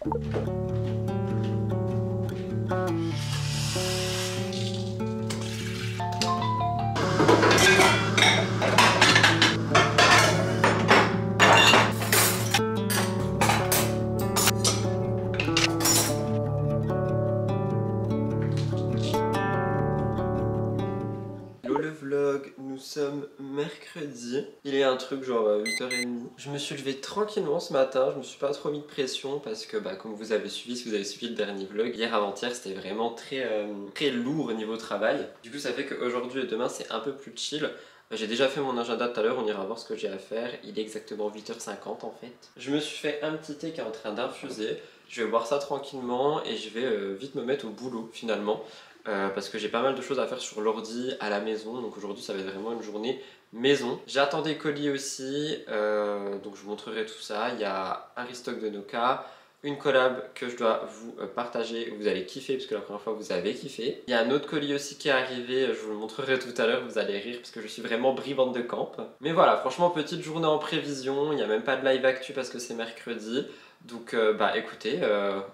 Le vlog, nous sommes mercredi. Il est un truc genre 8h30. Je me suis levé tranquillement ce matin, je me suis pas trop mis de pression parce que comme vous avez suivi, si vous avez suivi le dernier vlog, hier avant-hier c'était vraiment très lourd au niveau travail. Du coup ça fait qu'aujourd'hui et demain c'est un peu plus chill. J'ai déjà fait mon agenda tout à l'heure, on ira voir ce que j'ai à faire. Il est exactement 8h50 en fait. Je me suis fait un petit thé qui est en train d'infuser. Je vais boire ça tranquillement et je vais vite me mettre au boulot finalement. Parce que j'ai pas mal de choses à faire sur l'ordi à la maison, donc aujourd'hui ça va être vraiment une journée maison. J'attends des colis aussi, donc je vous montrerai tout ça. Il y a un restock de Noka, une collab que je dois vous partager, vous allez kiffer parce que la première fois vous avez kiffé. Il y a un autre colis aussi qui est arrivé, je vous le montrerai tout à l'heure, vous allez rire parce que je suis vraiment brivante de camp. Mais voilà, franchement petite journée en prévision, il n'y a même pas de live actu parce que c'est mercredi. Donc écoutez,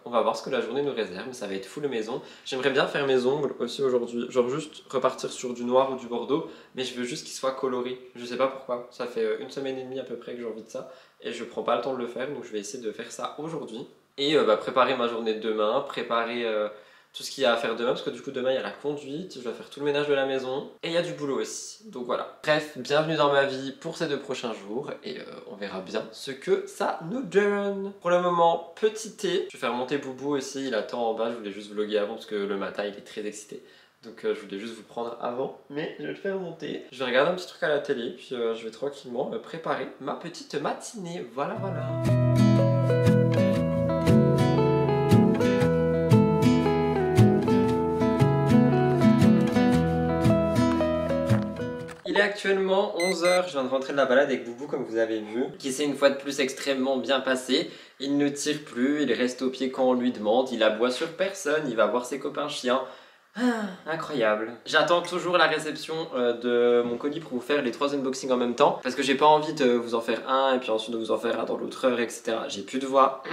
on va voir ce que la journée nous réserve, ça va être full maison. J'aimerais bien faire mes ongles aussi aujourd'hui, genre juste repartir sur du noir ou du bordeaux, mais je veux juste qu'ils soient colorés. Je sais pas pourquoi, ça fait une semaine et demie à peu près que j'ai envie de ça, et je prends pas le temps de le faire, donc je vais essayer de faire ça aujourd'hui. Et préparer ma journée de demain, préparer tout ce qu'il y a à faire demain, parce que du coup demain il y a la conduite, je dois faire tout le ménage de la maison, et il y a du boulot aussi, donc voilà. Bref, bienvenue dans ma vie pour ces 2 prochains jours, et on verra bien ce que ça nous donne. Pour le moment, petit thé, je vais faire monter Boubou aussi, il attend en bas, je voulais juste vlogger avant, parce que le matin il est très excité. Donc je voulais juste vous prendre avant, mais je vais le faire monter. Je vais regarder un petit truc à la télé, puis je vais tranquillement préparer ma petite matinée, voilà. Il est actuellement 11h, je viens de rentrer de la balade avec Boubou comme vous avez vu, qui s'est une fois de plus extrêmement bien passé. Il ne tire plus, il reste au pied quand on lui demande, il aboie sur personne, il va voir ses copains chiens. Incroyable. J'attends toujours la réception de mon colis pour vous faire les 3 unboxings en même temps, parce que j'ai pas envie de vous en faire un et puis ensuite de vous en faire un dans l'autre heure, etc. J'ai plus de voix.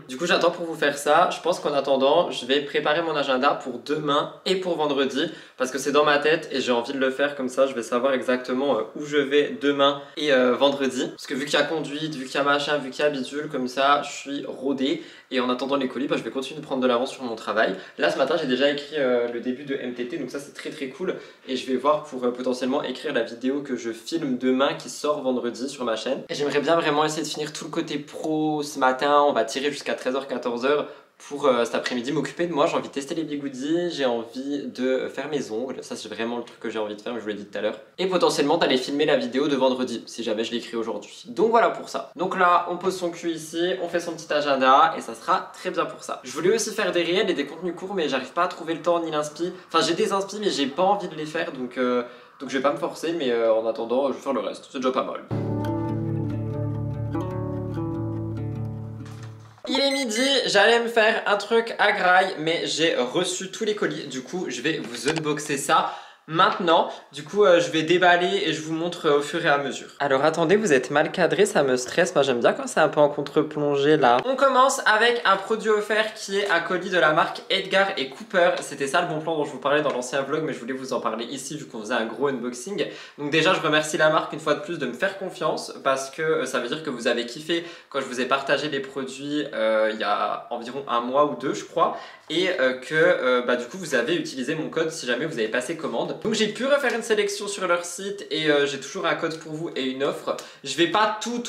Du coup j'attends pour vous faire ça. Je pense qu'en attendant je vais préparer mon agenda pour demain et pour vendredi, parce que c'est dans ma tête et j'ai envie de le faire comme ça. Je vais savoir exactement où je vais demain et vendredi, parce que vu qu'il y a conduite, vu qu'il y a machin, vu qu'il y a bidule, comme ça je suis rodé. Et en attendant les colis, je vais continuer de prendre de l'avance sur mon travail. Là ce matin j'ai déjà écrit le début de MTT, donc ça c'est très cool. Et je vais voir pour potentiellement écrire la vidéo que je filme demain qui sort vendredi sur ma chaîne. Et j'aimerais bien vraiment essayer de finir tout le côté pro ce matin. On va tirer jusqu'à 13h-14h pour cet après-midi m'occuper de moi. J'ai envie de tester les bigoudis, j'ai envie de faire mes ongles, ça c'est vraiment le truc que j'ai envie de faire, mais je vous l'ai dit tout à l'heure. Et potentiellement d'aller filmer la vidéo de vendredi, si jamais je l'écris aujourd'hui. Donc voilà pour ça. Donc là, on pose son cul ici, on fait son petit agenda, et ça sera très bien pour ça. Je voulais aussi faire des réels et des contenus courts, mais j'arrive pas à trouver le temps ni l'inspi. Enfin j'ai des inspi, mais j'ai pas envie de les faire, donc je vais pas me forcer, mais en attendant, je vais faire le reste, c'est déjà pas mal. Il est midi, j'allais me faire un truc à graille, mais j'ai reçu tous les colis, du coup je vais vous unboxer ça maintenant. Du coup je vais déballer et je vous montre au fur et à mesure. Alors attendez, vous êtes mal cadré, ça me stresse. Moi j'aime bien quand c'est un peu en contre-plongée là. On commence avec un produit offert qui est un colis de la marque Edgar & Cooper. C'était ça le bon plan dont je vous parlais dans l'ancien vlog, mais je voulais vous en parler ici vu qu'on faisait un gros unboxing. Donc déjà je remercie la marque une fois de plus de me faire confiance, parce que ça veut dire que vous avez kiffé quand je vous ai partagé les produits il y a environ 1 mois ou 2 je crois, et que du coup vous avez utilisé mon code si jamais vous avez passé commande. Donc j'ai pu refaire une sélection sur leur site et j'ai toujours un code pour vous et une offre. Je vais pas tout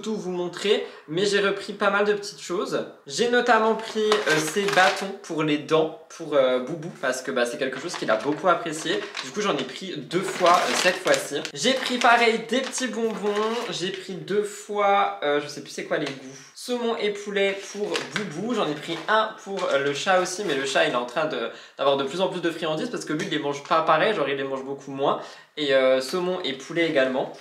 vous montrer, mais j'ai repris pas mal de petites choses. J'ai notamment pris ces bâtons pour les dents pour Boubou, parce que c'est quelque chose qu'il a beaucoup apprécié. Du coup j'en ai pris 2 fois cette fois-ci. J'ai pris pareil des petits bonbons, j'ai pris 2 fois, je sais plus c'est quoi les goûts, saumon et poulet pour Boubou. J'en ai pris un pour le chat aussi, mais le chat il est en train d'avoir de plus en plus de friandises parce que lui il les mange pas pareil, genre il les mange beaucoup moins. Et saumon et poulet également.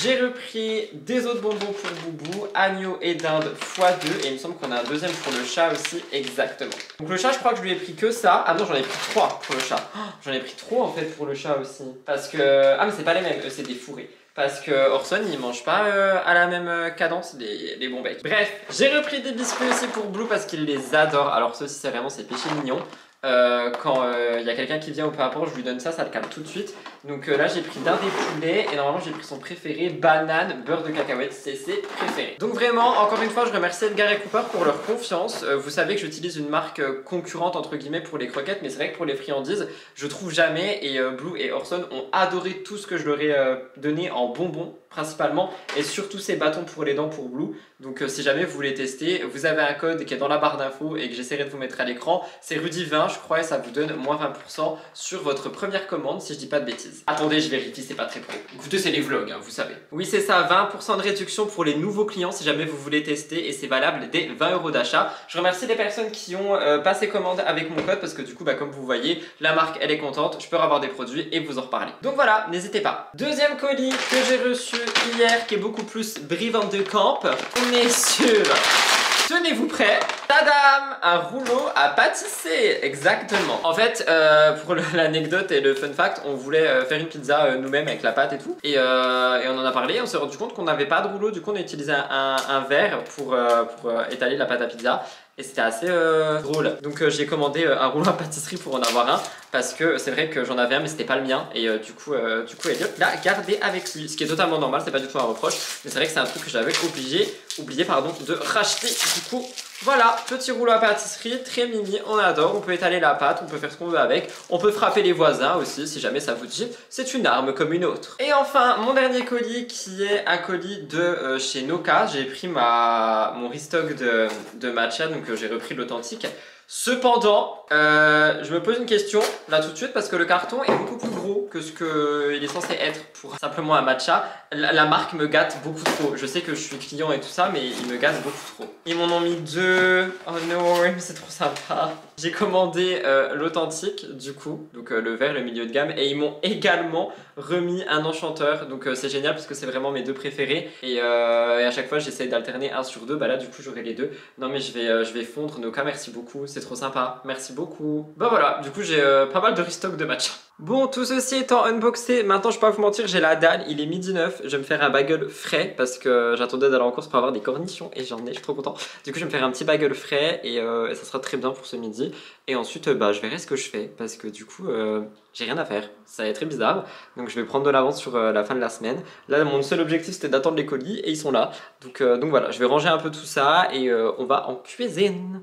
J'ai repris des autres bonbons pour Boubou, agneau et dinde x2, et il me semble qu'on a un deuxième pour le chat aussi, exactement. Donc le chat je crois que je lui ai pris que ça. Ah non, j'en ai pris 3 pour le chat. J'en ai pris trop en fait pour le chat aussi, parce que... Ah mais c'est pas les mêmes, c'est des fourrés. parce que Orson il mange pas à la même cadence les bons becs. Bref, j'ai repris des biscuits aussi pour Blue parce qu'il les adore. Alors ceci c'est vraiment ses péchés mignons. Quand il y a quelqu'un qui vient ou peu importe, je lui donne ça, ça le calme tout de suite. Donc là j'ai pris d'un des poulets et normalement j'ai pris son préféré, banane, beurre de cacahuète, c'est ses préférés. Donc vraiment, encore une fois, je remercie Edgar et Cooper pour leur confiance. Vous savez que j'utilise une marque concurrente entre guillemets pour les croquettes, mais c'est vrai que pour les friandises, je trouve jamais. Et Blue et Orson ont adoré tout ce que je leur ai donné en bonbons principalement, et surtout ces bâtons pour les dents pour Blue. Donc si jamais vous voulez tester, vous avez un code qui est dans la barre d'infos et que j'essaierai de vous mettre à l'écran. C'est Rudy20 je crois, et ça vous donne moins 20% sur votre première commande si je dis pas de bêtises. Attendez, je vérifie, c'est pas très pro. Écoutez, c'est les vlogs, hein, vous savez. Oui c'est ça, 20% de réduction pour les nouveaux clients si jamais vous voulez tester, et c'est valable dès 20 € d'achat. Je remercie les personnes qui ont passé commande avec mon code parce que du coup comme vous voyez, la marque elle est contente, je peux avoir des produits et vous en reparler. Donc voilà, n'hésitez pas. Deuxième colis que j'ai reçu hier qui est beaucoup plus Brivant de Camp. On est sur, tenez-vous prêts, tadam, un rouleau à pâtisser, exactement. En fait, pour l'anecdote et le fun fact, on voulait faire une pizza nous-mêmes avec la pâte et tout. Et on en a parlé, on s'est rendu compte qu'on n'avait pas de rouleau, du coup on a utilisé un verre pour étaler la pâte à pizza. Et c'était assez drôle. Donc j'ai commandé un rouleau à pâtisserie pour en avoir un, parce que c'est vrai que j'en avais un mais c'était pas le mien. Et du coup Elliot l'a gardé avec lui, ce qui est totalement normal, c'est pas du tout un reproche. Mais c'est vrai que c'est un truc que j'avais oublié de racheter. Du coup voilà, petit rouleau à pâtisserie, très mini, on adore. On peut étaler la pâte, on peut faire ce qu'on veut avec. On peut frapper les voisins aussi si jamais ça vous dit. C'est une arme comme une autre. Et enfin mon dernier colis qui est un colis de chez Noka. J'ai pris mon restock de matcha, donc j'ai repris l'authentique. Cependant, je me pose une question là tout de suite parce que le carton est beaucoup plus gros que ce qu'il est censé être pour simplement un matcha. La marque me gâte beaucoup trop. Je sais que je suis client et tout ça, mais ils me gâtent beaucoup trop. Ils m'en ont mis deux. Oh non, mais c'est trop sympa. J'ai commandé l'authentique du coup, donc le vert, le milieu de gamme, et ils m'ont également remis un enchanteur. Donc c'est génial parce que c'est vraiment mes deux préférés. Et à chaque fois j'essaie d'alterner un sur deux. Bah là du coup j'aurai les deux. Non mais je vais fondre. Noka, merci beaucoup. C'est trop sympa, merci beaucoup. Bah voilà, du coup j'ai pas mal de restock de matcha. Bon, tout ceci étant unboxé, maintenant je peux pas vous mentir, j'ai la dalle, il est 12h09, je vais me faire un bagel frais parce que j'attendais d'aller en course pour avoir des cornichons et j'en ai, je suis trop content. Du coup je vais me faire un petit bagel frais et ça sera très bien pour ce midi. Et ensuite bah je verrai ce que je fais parce que du coup j'ai rien à faire, ça va être très bizarre. Donc je vais prendre de l'avance sur la fin de la semaine. Là mon seul objectif c'était d'attendre les colis et ils sont là. Donc voilà, je vais ranger un peu tout ça et on va en cuisine.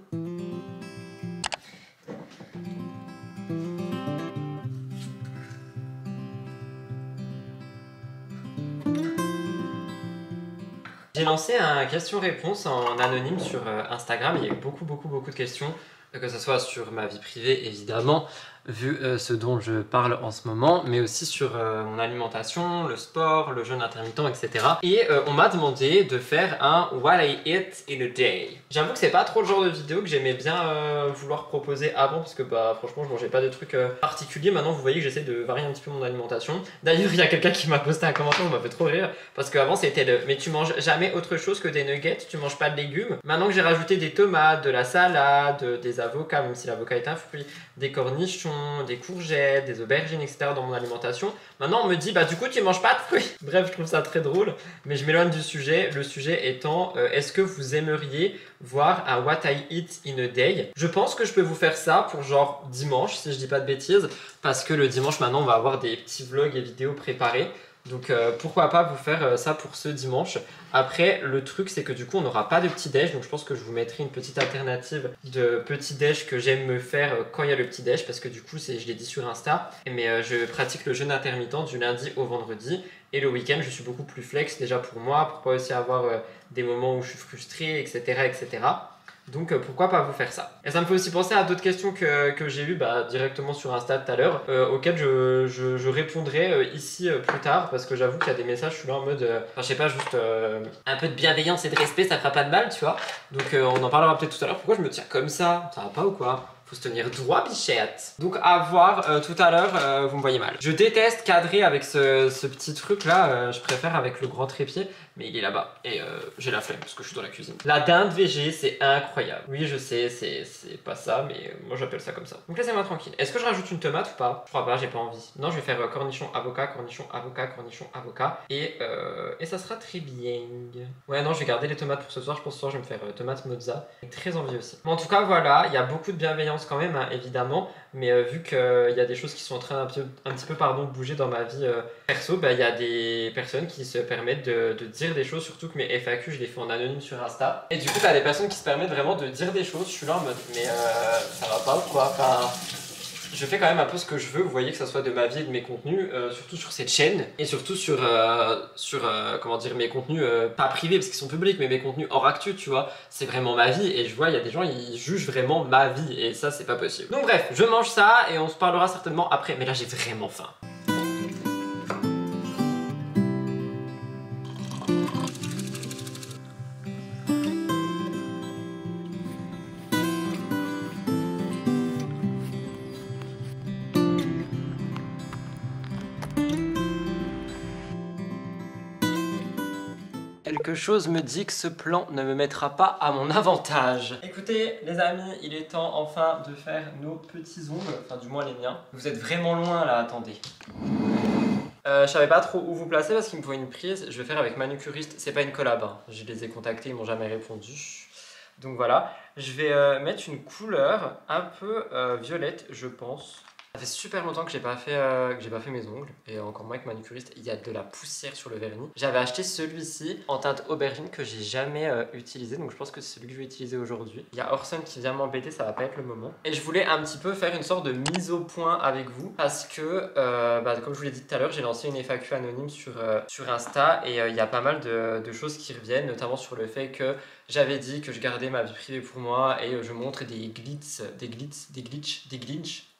J'ai lancé un question-réponse en anonyme sur Instagram. Il y a eu beaucoup de questions, que ce soit sur ma vie privée évidemment, vu ce dont je parle en ce moment, mais aussi sur mon alimentation, le sport, le jeûne intermittent, etc. Et on m'a demandé de faire un What I Eat in a Day. J'avoue que c'est pas trop le genre de vidéo que j'aimais bien vouloir proposer avant, parce que bah franchement je mangeais pas des trucs particuliers. Maintenant vous voyez que j'essaie de varier un petit peu mon alimentation. D'ailleurs il y a quelqu'un qui m'a posté un commentaire, ça m'a fait trop rire, parce qu'avant c'était le mais tu manges jamais autre chose que des nuggets, tu manges pas de légumes. Maintenant que j'ai rajouté des tomates, de la salade, des avocats, même si l'avocat est un fruit, des cornichons, des courgettes, des aubergines, etc. dans mon alimentation. Maintenant on me dit bah du coup tu manges pas de fruits. Bref, je trouve ça très drôle, mais je m'éloigne du sujet. Le sujet étant est-ce que vous aimeriez voir un What I Eat in a Day? Je pense que je peux vous faire ça pour genre dimanche si je dis pas de bêtises, parce que le dimanche maintenant on va avoir des petits vlogs et vidéos préparés. Donc pourquoi pas vous faire ça pour ce dimanche. Après le truc c'est que du coup on n'aura pas de petit déj, donc je pense que je vous mettrai une petite alternative de petit déj que j'aime me faire quand il y a le petit déj, parce que du coup je l'ai dit sur Insta, mais je pratique le jeûne intermittent du lundi au vendredi, et le week-end je suis beaucoup plus flex déjà pour moi, pour pas aussi avoir des moments où je suis frustré, etc. etc. Donc pourquoi pas vous faire ça. Et ça me fait aussi penser à d'autres questions que j'ai eues directement sur Insta tout à l'heure, auxquelles je répondrai ici plus tard, parce que j'avoue qu'il y a des messages, je suis là en mode, enfin je sais pas, juste un peu de bienveillance et de respect, ça fera pas de mal, tu vois. Donc on en parlera peut-être tout à l'heure. Pourquoi je me tiens comme ça? Ça va pas ou quoi? Faut se tenir droit, bichette. Donc à voir tout à l'heure, vous me voyez mal. Je déteste cadrer avec ce petit truc là, je préfère avec le grand trépied. mais il est là-bas et j'ai la flemme parce que je suis dans la cuisine. La dinde végé, c'est incroyable. Oui, je sais, c'est pas ça, mais moi j'appelle ça comme ça. Donc laissez-moi tranquille. Est-ce que je rajoute une tomate ou pas? Je crois pas, j'ai pas envie. Non, je vais faire cornichon, avocat, cornichon, avocat, cornichon, avocat et ça sera très bien. Ouais, non, je vais garder les tomates pour ce soir. Je pense que ce soir je vais me faire tomate mozza. J'ai très envie aussi. Bon, en tout cas, voilà, il y a beaucoup de bienveillance quand même, hein, évidemment, mais vu qu'il y a des choses qui sont en train un petit peu pardon, de bouger dans ma vie perso, bah, il y a des personnes qui se permettent de dire des choses, surtout que mes FAQ, je les fais en anonyme sur Insta. Et du coup, t'as des personnes qui se permettent vraiment de dire des choses. Je suis là en mode, mais ça va pas ou quoi? Enfin, je fais quand même un peu ce que je veux, vous voyez, que ça soit de ma vie et de mes contenus, surtout sur cette chaîne, et surtout sur comment dire, mes contenus, pas privés parce qu'ils sont publics, mais mes contenus hors actu, tu vois, c'est vraiment ma vie, et je vois, il y a des gens, ils jugent vraiment ma vie, et ça, c'est pas possible. Donc bref, je mange ça, et on se parlera certainement après, mais là, j'ai vraiment faim. Quelque chose me dit que ce plan ne me mettra pas à mon avantage. Écoutez les amis, il est temps enfin de faire nos petits ongles, enfin du moins les miens. Vous êtes vraiment loin là, attendez. Je savais pas trop où vous placer parce qu'il me faut une prise. Je vais faire avec Manucuriste, c'est pas une collab, hein. Je les ai contactés, ils m'ont jamais répondu. Donc voilà, je vais mettre une couleur un peu violette, je pense. Ça fait super longtemps que j'ai pas fait mes ongles, et encore moins avec Manucuriste, il y a de la poussière sur le vernis. J'avais acheté celui-ci en teinte aubergine que j'ai jamais utilisé, donc je pense que c'est celui que je vais utiliser aujourd'hui. Il y a Orson qui vient m'embêter, ça va pas être le moment. Et je voulais un petit peu faire une sorte de mise au point avec vous, parce que, comme je vous l'ai dit tout à l'heure, j'ai lancé une FAQ anonyme sur Insta, et il y a pas mal de choses qui reviennent, notamment sur le fait que j'avais dit que je gardais ma vie privée pour moi, et je montre des glitches,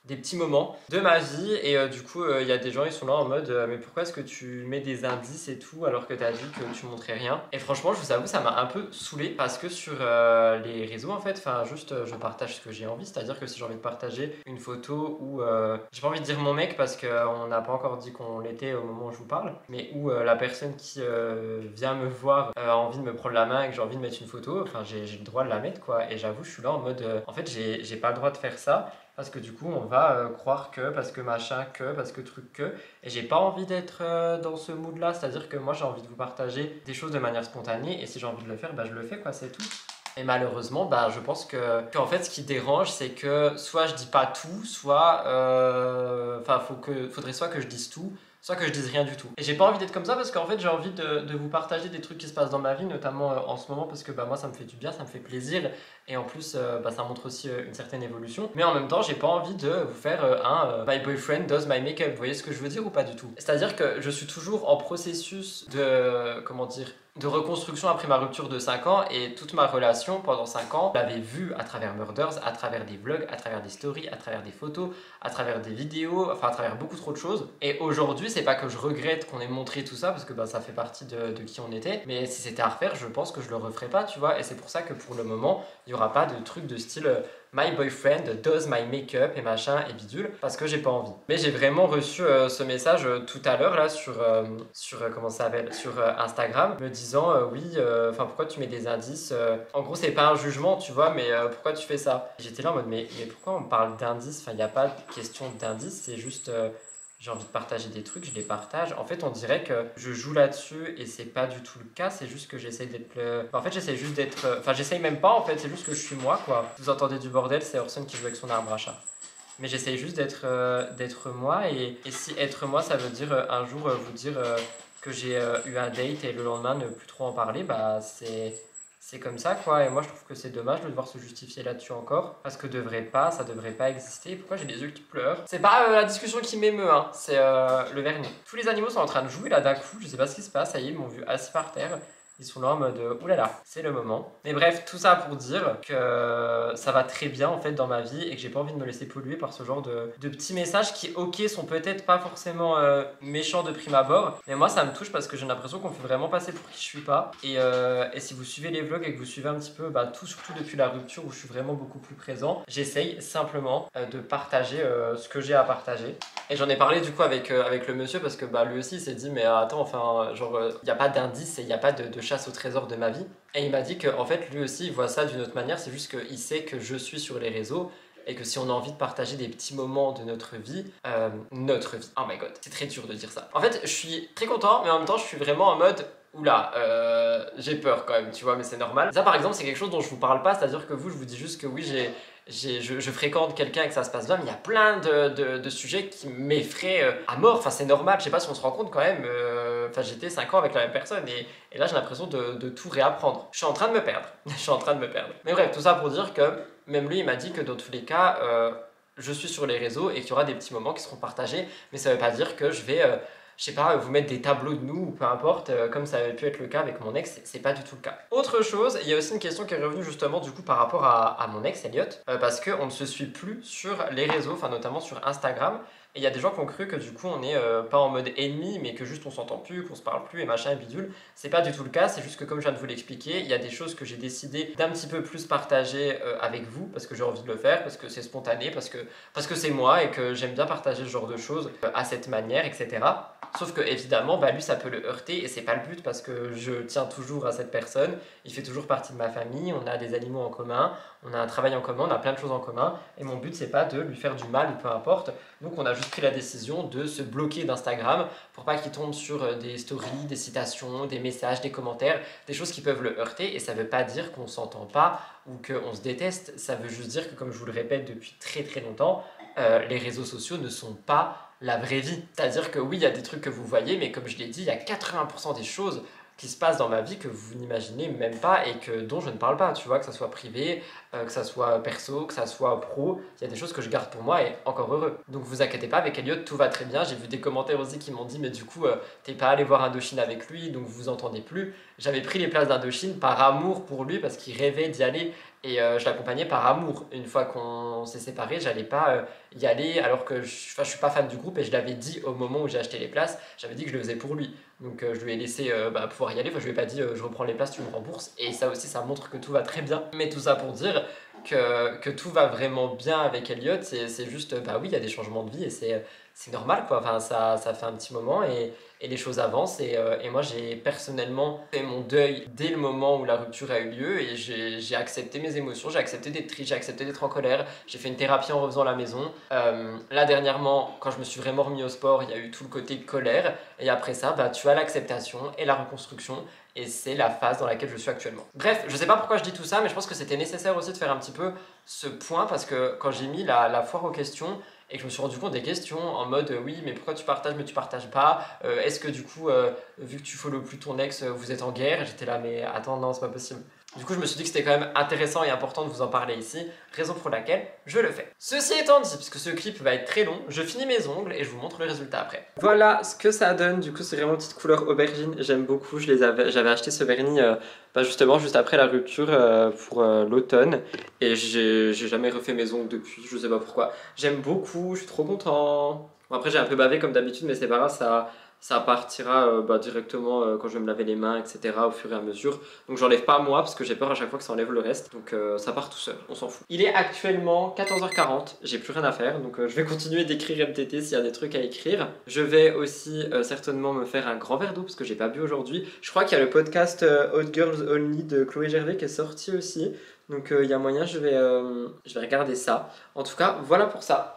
des petits moments de ma vie, et du coup il y a des gens, ils sont là en mode mais pourquoi est-ce que tu mets des indices et tout alors que tu as dit que tu montrais rien? Et franchement, je vous avoue, ça m'a un peu saoulé parce que sur les réseaux en fait, enfin juste je partage ce que j'ai envie, c'est-à-dire que si j'ai envie de partager une photo où j'ai pas envie de dire mon mec parce qu'on n'a pas encore dit qu'on l'était au moment où je vous parle, mais où la personne qui vient me voir a envie de me prendre la main et que j'ai envie de mettre une photo, enfin j'ai le droit de la mettre quoi, et j'avoue je suis là en mode en fait j'ai pas le droit de faire ça. Parce que du coup, on va croire que, parce que machin, que, parce que truc, que. Et j'ai pas envie d'être dans ce mood-là. C'est-à-dire que moi, j'ai envie de vous partager des choses de manière spontanée. Et si j'ai envie de le faire, bah, je le fais, quoi, c'est tout. Et malheureusement, bah, je pense qu'en fait, ce qui dérange, c'est que soit je dis pas tout, soit. Enfin, faudrait soit que je dise tout, soit que je dise rien du tout. Et j'ai pas envie d'être comme ça parce qu'en fait j'ai envie de vous partager des trucs qui se passent dans ma vie, notamment en ce moment, parce que bah, moi ça me fait du bien, ça me fait plaisir, et en plus bah, ça montre aussi une certaine évolution. Mais en même temps j'ai pas envie de vous faire My boyfriend does my makeup, vous voyez ce que je veux dire ou pas du tout? C'est-à-dire que je suis toujours en processus de, comment dire, de reconstruction après ma rupture de 5 ans, et toute ma relation pendant 5 ans, je l'avais vue à travers Murders, à travers des vlogs, à travers des stories, à travers des photos, à travers des vidéos, enfin à travers beaucoup trop de choses. Et aujourd'hui, c'est pas que je regrette qu'on ait montré tout ça parce que bah, ça fait partie de qui on était, mais si c'était à refaire, je pense que je le referais pas, tu vois. Et c'est pour ça que pour le moment, il y aura pas de truc de style My boyfriend does my makeup et machin et bidule, parce que j'ai pas envie. Mais j'ai vraiment reçu ce message tout à l'heure là sur comment ça s'appelle, sur Instagram, me disant oui, enfin pourquoi tu mets des indices, en gros c'est pas un jugement, tu vois, mais pourquoi tu fais ça? J'étais là en mode mais pourquoi on parle d'indices? Enfin il n'y a pas de question d'indices, c'est juste j'ai envie de partager des trucs, je les partage. En fait, on dirait que je joue là-dessus et c'est pas du tout le cas. C'est juste que j'essaye d'être en fait, j'essaye juste d'être. Enfin, j'essaye même pas en fait, c'est juste que je suis moi quoi. Vous entendez du bordel, c'est Orson qui joue avec son arbre à chat. Mais j'essaye juste d'être moi, et si être moi ça veut dire un jour vous dire que j'ai eu un date et le lendemain ne plus trop en parler, bah c'est comme ça quoi. Et moi je trouve que c'est dommage de devoir se justifier là-dessus encore, parce que ça devrait pas exister. Pourquoi j'ai les yeux qui pleurent? C'est pas la discussion qui m'émeut, hein, c'est le vernis. Tous les animaux sont en train de jouer là d'un coup, je sais pas ce qui se passe, ça y est, ils m'ont vu assis par terre. Ils sont là en mode oulala, c'est le moment. Mais bref, tout ça pour dire que ça va très bien en fait dans ma vie, et que j'ai pas envie de me laisser polluer par ce genre de petits messages qui, ok, sont peut-être pas forcément méchants de prime abord, mais moi ça me touche parce que j'ai l'impression qu'on fait vraiment passer pour qui je suis pas. Et si vous suivez les vlogs et que vous suivez un petit peu tout, surtout depuis la rupture où je suis vraiment beaucoup plus présent, j'essaye simplement de partager ce que j'ai à partager. Et j'en ai parlé du coup avec le monsieur parce que bah, lui aussi il s'est dit mais attends, enfin genre il n'y a pas d'indice et il n'y a pas de chasse au trésor de ma vie. Et il m'a dit qu'en fait lui aussi il voit ça d'une autre manière, c'est juste qu'il sait que je suis sur les réseaux et que si on a envie de partager des petits moments de notre vie, oh my god, c'est très dur de dire ça. En fait, je suis très content, mais en même temps, je suis vraiment en mode, oula, j'ai peur quand même, tu vois, mais c'est normal. Ça, par exemple, c'est quelque chose dont je vous parle pas, c'est-à-dire que vous, je vous dis juste que oui, je fréquente quelqu'un et que ça se passe bien, mais il y a plein de sujets qui m'effraient à mort. Enfin, c'est normal, je sais pas si on se rend compte quand même. Enfin, j'étais 5 ans avec la même personne et là, j'ai l'impression de tout réapprendre. Je suis en train de me perdre. Je suis en train de me perdre. Mais bref, tout ça pour dire que même lui, il m'a dit que dans tous les cas, je suis sur les réseaux et qu'il y aura des petits moments qui seront partagés, mais ça veut pas dire que je vais. Je sais pas, vous mettre des tableaux de nous ou peu importe, comme ça avait pu être le cas avec mon ex, c'est pas du tout le cas. Autre chose, il y a aussi une question qui est revenue justement du coup par rapport à mon ex Elliot, parce qu'on ne se suit plus sur les réseaux, enfin notamment sur Instagram, et il y a des gens qui ont cru que du coup on est pas en mode ennemi, mais que juste on s'entend plus, qu'on se parle plus et machin et bidule. C'est pas du tout le cas, c'est juste que comme je viens de vous l'expliquer, il y a des choses que j'ai décidé d'un petit peu plus partager avec vous, parce que j'ai envie de le faire, parce que c'est spontané, parce que c'est moi et que j'aime bien partager ce genre de choses à cette manière, etc. Sauf que évidemment, bah, lui ça peut le heurter et c'est pas le but parce que je tiens toujours à cette personne, il fait toujours partie de ma famille, on a des animaux en commun, on a un travail en commun, on a plein de choses en commun et mon but c'est pas de lui faire du mal ou peu importe. Donc on a juste pris la décision de se bloquer d'Instagram pour pas qu'il tombe sur des stories, des citations, des messages, des commentaires, des choses qui peuvent le heurter et ça veut pas dire qu'on s'entend pas ou qu'on se déteste, ça veut juste dire que comme je vous le répète depuis très très longtemps, les réseaux sociaux ne sont pas la vraie vie. C'est-à-dire que oui, il y a des trucs que vous voyez, mais comme je l'ai dit, il y a 80% des choses qui se passent dans ma vie que vous n'imaginez même pas et dont je ne parle pas, tu vois, que ça soit privé, que ça soit perso, que ça soit pro, il y a des choses que je garde pour moi et encore heureux. Donc vous inquiétez pas, avec Elliot, tout va très bien. J'ai vu des commentaires aussi qui m'ont dit mais du coup, t'es pas allé voir Indochine avec lui, donc vous vous entendez plus. J'avais pris les places d'Indochine par amour pour lui parce qu'il rêvait d'y aller et je l'accompagnais par amour. Une fois qu'on s'est séparés, j'allais pas y aller alors que je suis pas fan du groupe et je l'avais dit au moment où j'ai acheté les places, j'avais dit que je le faisais pour lui. Donc je lui ai laissé pouvoir y aller, enfin je lui ai pas dit je reprends les places, tu me rembourses et ça aussi ça montre que tout va très bien. Mais tout ça pour dire que tout va vraiment bien avec Elliot, c'est juste bah oui il y a des changements de vie et c'est normal quoi, enfin ça fait un petit moment et les choses avancent et moi j'ai personnellement fait mon deuil dès le moment où la rupture a eu lieu et j'ai accepté mes émotions, j'ai accepté d'être triste, j'ai accepté d'être en colère, j'ai fait une thérapie en refaisant la maison. Là dernièrement quand je me suis vraiment remis au sport il y a eu tout le côté colère et après ça bah, tu as l'acceptation et la reconstruction et c'est la phase dans laquelle je suis actuellement. Bref, je sais pas pourquoi je dis tout ça mais je pense que c'était nécessaire aussi de faire un petit peu ce point parce que quand j'ai mis la foire aux questions et que je me suis rendu compte des questions en mode oui mais pourquoi tu partages mais tu partages pas, est-ce que du coup vu que tu follow plus ton ex vous êtes en guerre, j'étais là mais attends non c'est pas possible. Du coup je me suis dit que c'était quand même intéressant et important de vous en parler ici, raison pour laquelle je le fais. Ceci étant dit, puisque ce clip va être très long, je finis mes ongles et je vous montre le résultat après. Voilà ce que ça donne, du coup c'est vraiment une petite couleur aubergine, j'aime beaucoup, j'avais acheté ce vernis justement juste après la rupture pour l'automne et j'ai jamais refait mes ongles depuis, je sais pas pourquoi. J'aime beaucoup, je suis trop content. Bon, après j'ai un peu bavé comme d'habitude mais c'est pas grave, ça partira directement quand je vais me laver les mains, etc. au fur et à mesure. Donc j'enlève pas moi parce que j'ai peur à chaque fois que ça enlève le reste. Donc ça part tout seul, on s'en fout. Il est actuellement 14h40, j'ai plus rien à faire. Donc je vais continuer d'écrire MTT s'il y a des trucs à écrire. Je vais aussi certainement me faire un grand verre d'eau parce que j'ai pas bu aujourd'hui. Je crois qu'il y a le podcast Hot Girls Only de Chloé Gervais qui est sorti aussi. Donc il y a moyen, je vais regarder ça. En tout cas, voilà pour ça.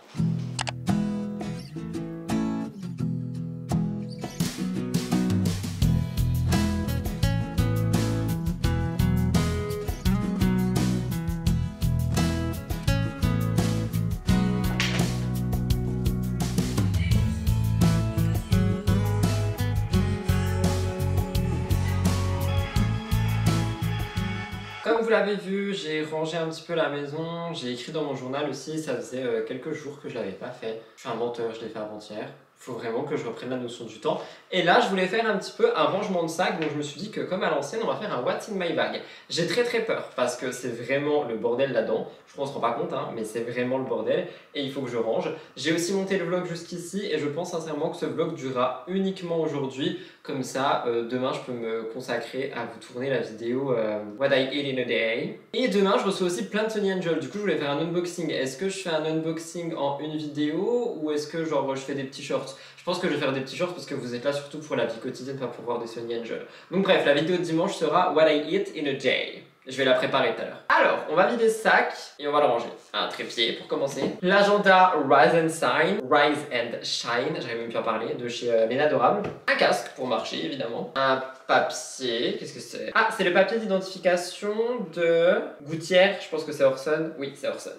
Comme vous l'avez vu, j'ai rangé un petit peu la maison, j'ai écrit dans mon journal aussi, ça faisait quelques jours que je l'avais pas fait. Je suis un menteur, je l'ai fait avant-hier. Il faut vraiment que je reprenne la notion du temps. Et là, je voulais faire un petit peu un rangement de sac, donc je me suis dit que comme à l'ancienne, on va faire un What's in my bag. J'ai très très peur parce que c'est vraiment le bordel là-dedans. Je crois qu'on se rend pas compte, hein, mais c'est vraiment le bordel et il faut que je range. J'ai aussi monté le vlog jusqu'ici et je pense sincèrement que ce vlog durera uniquement aujourd'hui. Comme ça, demain, je peux me consacrer à vous tourner la vidéo What I Eat in a Day. Et demain, je reçois aussi plein de Sony Angel. Du coup, je voulais faire un unboxing. Est-ce que je fais un unboxing en une vidéo ou est-ce que genre je fais des petits shorts? Je pense que je vais faire des petits shorts parce que vous êtes là surtout pour la vie quotidienne, pas pour voir des Sony Angel. Donc bref, la vidéo de dimanche sera What I eat in a day. Je vais la préparer tout à l'heure. Alors, on va vider ce sac et on va le ranger. Un trépied pour commencer. L'agenda Rise and Shine, j'arrive même plus à parler, de chez Léna Adorable. Un casque pour marcher, évidemment. Un papier, qu'est-ce que c'est? Ah, c'est le papier d'identification de Gouttière, je pense que c'est Orson. Oui, c'est Orson.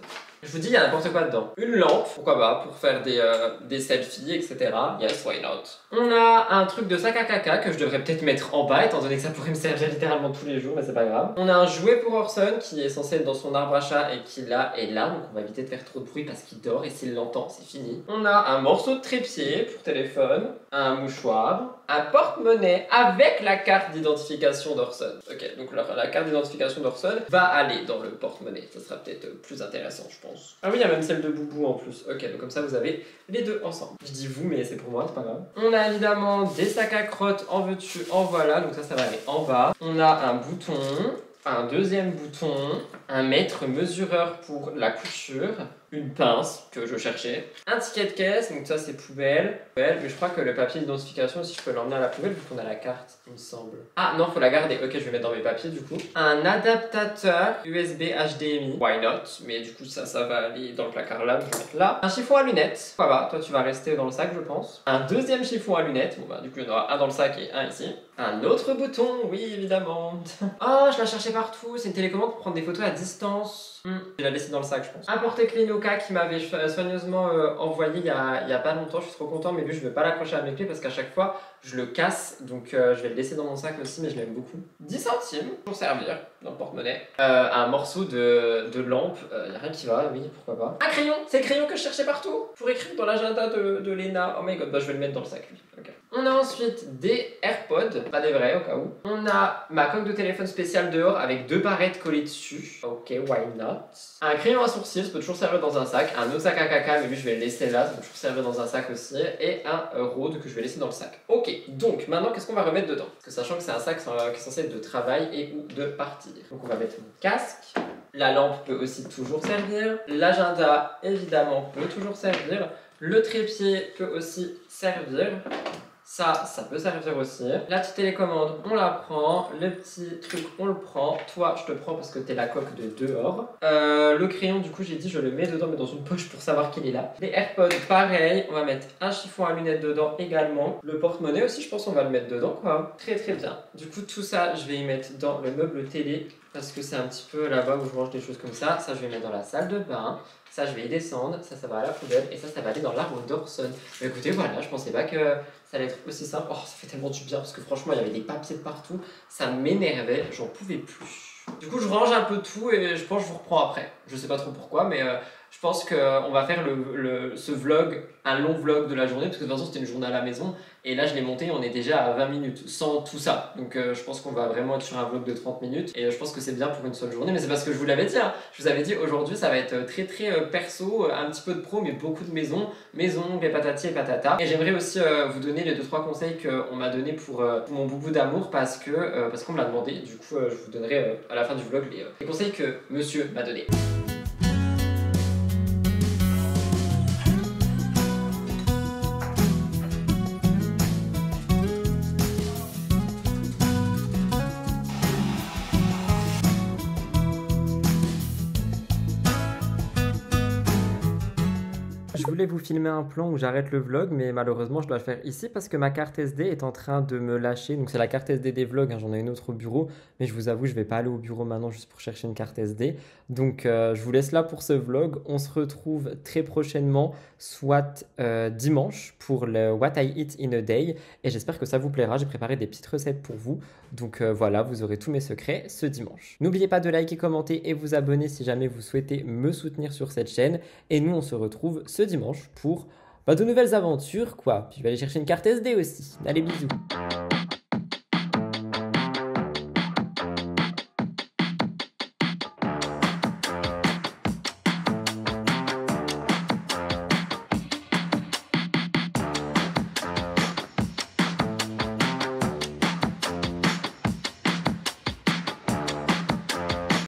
Je vous dis, il y a n'importe quoi dedans. Une lampe, pourquoi pas, pour faire des selfies, etc. Yes, why not? On a un truc de sac à caca que je devrais peut-être mettre en bas, étant donné que ça pourrait me servir littéralement tous les jours, mais c'est pas grave. On a un jouet pour Orson qui est censé être dans son arbre à chat et qui là est là, donc on va éviter de faire trop de bruit parce qu'il dort et s'il l'entend, c'est fini. On a un morceau de trépied pour téléphone, un mouchoir, un porte-monnaie avec la carte d'identification d'Orson. Ok, donc la carte d'identification d'Orson va aller dans le porte-monnaie. Ça sera peut-être plus intéressant, je pense. Ah oui, il y a même celle de Boubou en plus. Ok, donc comme ça vous avez les deux ensemble. Je dis vous, mais c'est pour moi, c'est pas grave. On a évidemment des sacs à crottes, en veux-tu, en voilà. Donc ça va aller en bas. On a un bouton, un deuxième bouton, un mètre mesureur pour la couture, une pince que je cherchais, un ticket de caisse, donc ça c'est poubelle, mais je crois que le papier d'identification aussi je peux l'emmener à la poubelle vu qu'on a la carte, il me semble. Ah non, faut la garder, ok, je vais mettre dans mes papiers du coup. Un adaptateur USB HDMI, why not, mais du coup ça va aller dans le placard là, je vais mettre là. Un chiffon à lunettes, quoi va, toi tu vas rester dans le sac je pense. Un deuxième chiffon à lunettes, bon bah du coup il y en aura un dans le sac et un ici. Un autre bouton, oui évidemment. Oh, je la cherchais partout, c'est une télécommande pour prendre des photos à distance. Je l'ai laissé dans le sac je pense. Un porte-clés Nokia qui m'avait soigneusement envoyé il y a pas longtemps, je suis trop content, mais lui je vais pas l'accrocher à mes clés parce qu'à chaque fois je le casse, donc je vais le laisser dans mon sac aussi, mais je l'aime beaucoup. 10 centimes pour servir dans le porte-monnaie. Un morceau de lampe, y a rien qui va, oui pourquoi pas. Un crayon, c'est le crayon que je cherchais partout pour écrire dans l'agenda de Léna. Oh my god, bah je vais le mettre dans le sac lui. Okay. On a ensuite des AirPods, pas des vrais au cas où. On a ma coque de téléphone spéciale dehors avec 2 barrettes collées dessus. Ok, why not? Un crayon à sourcils, ça peut toujours servir dans un sac. Un autre sac à caca, mais lui je vais le laisser là, ça peut toujours servir dans un sac aussi. Et un Rode que je vais laisser dans le sac. Ok, donc maintenant qu'est-ce qu'on va remettre dedans? Parce que sachant que c'est un sac qui est censé être de travail et ou de partir. Donc on va mettre mon casque. La lampe peut aussi toujours servir. L'agenda évidemment peut toujours servir. Le trépied peut aussi servir. Ça peut servir aussi. La petite télécommande, on la prend. Le petit truc, on le prend. Toi, je te prends parce que t'es la coque de dehors. Le crayon, du coup, j'ai dit je le mets dedans, mais dans une poche pour savoir qu'il est là. Les AirPods, pareil. On va mettre un chiffon à lunettes dedans également. Le porte-monnaie aussi, je pense qu'on va le mettre dedans, quoi. Très, très bien. Du coup, tout ça, je vais y mettre dans le meuble télé parce que c'est un petit peu là-bas où je range des choses comme ça. Ça, je vais mettre dans la salle de bain. Ça, je vais y descendre. Ça va à la poubelle. Et ça va aller dans l'arbre d'Orson. Mais écoutez, voilà, je pensais pas que ça allait être aussi simple. Oh, ça fait tellement du bien parce que franchement, il y avait des papiers de partout. Ça m'énervait. J'en pouvais plus. Du coup, je range un peu tout et je pense que je vous reprends après. Je sais pas trop pourquoi, mais je pense qu'on va faire ce vlog, un long vlog de la journée, parce que de toute façon, c'était une journée à la maison. Et là, je l'ai monté, on est déjà à 20 minutes, sans tout ça. Donc, je pense qu'on va vraiment être sur un vlog de 30 minutes. Et je pense que c'est bien pour une seule journée. Mais c'est parce que je vous l'avais dit, hein. Je vous avais dit, aujourd'hui, ça va être très, très perso, un petit peu de pro, mais beaucoup de maison, les patati et patata. Et j'aimerais aussi vous donner les 2-3 conseils qu'on m'a donné pour mon boubou d'amour, parce qu'on me l'a demandé. Du coup, je vous donnerai à la fin du vlog les conseils que monsieur m'a donné. Je voulais vous filmer un plan où j'arrête le vlog, mais malheureusement je dois le faire ici parce que ma carte SD est en train de me lâcher. Donc c'est la carte SD des vlogs, hein, j'en ai une autre au bureau, mais je vous avoue je vais pas aller au bureau maintenant juste pour chercher une carte SD. Donc je vous laisse là pour ce vlog. On se retrouve très prochainement, soit dimanche pour le What I Eat in a Day, et j'espère que ça vous plaira. J'ai préparé des petites recettes pour vous, donc voilà, vous aurez tous mes secrets ce dimanche. N'oubliez pas de liker, commenter et vous abonner si jamais vous souhaitez me soutenir sur cette chaîne, et nous on se retrouve ce dimanche pour de nouvelles aventures quoi. Puis je vais aller chercher une carte SD aussi. Allez, bisous.